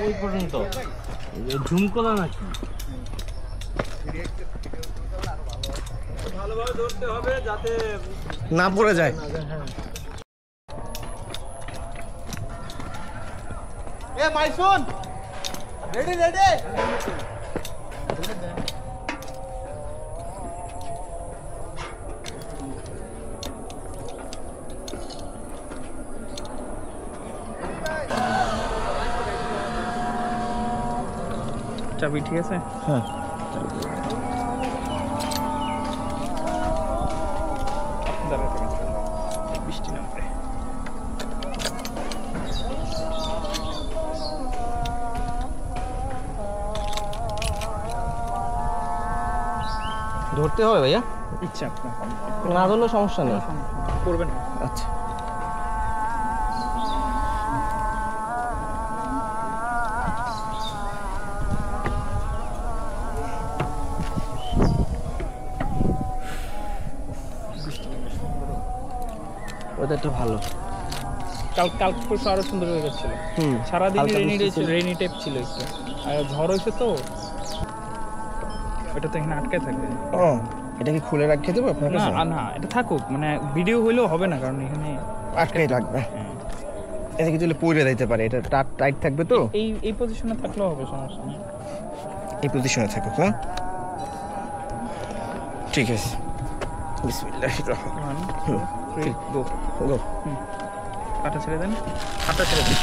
ওই পর্যন্ত ঝুমকোলা নাকি ভালোভাবে ধরতে হবে যাতে না পড়ে যায়। এ মাইসুন রেডি রেডি চাবি ঠিক আছে? হ্যাঁ বৃষ্টি নামবে। ধরতে হবে ভাইয়া, ইচ্ছা আপনার না ধরলেও সমস্যা নেই। করবেন। আচ্ছা ওয়েদারটা ভালো। কাল পরশু আরো সুন্দর হয়ে যাচ্ছিল। সারাদিন রেনি টাইপ ছিল একটু, আর ঝড় হয়েছে তো এটা তো এখানে আটকে থাকে। ও এটা কি খুলে রাখতে দেবো আপনার কাছে? না না এটা থাকুক, মানে ভিডিও হইলেও হবে না, কারণ এখানে আটকাই রাখবে। এটা কি তুলে পড়ে দিতে পারে, এটা টাইট থাকবে তো। এই পজিশনে থাকলেও হবে, সমস্যা নেই। এই পজিশনে থাকুক না, ঠিক আছে। বিসমিল্লাহির রহমানির রহিম। গো গো। কাটা ছেড়ে দেন, হাতটা ছেড়ে দেন।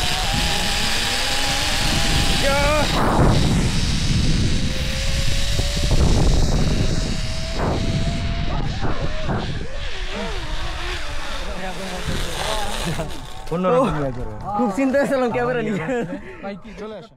খুব চিন্তা ছিলাম ক্যামেরা নিয়ে। চলে আসো।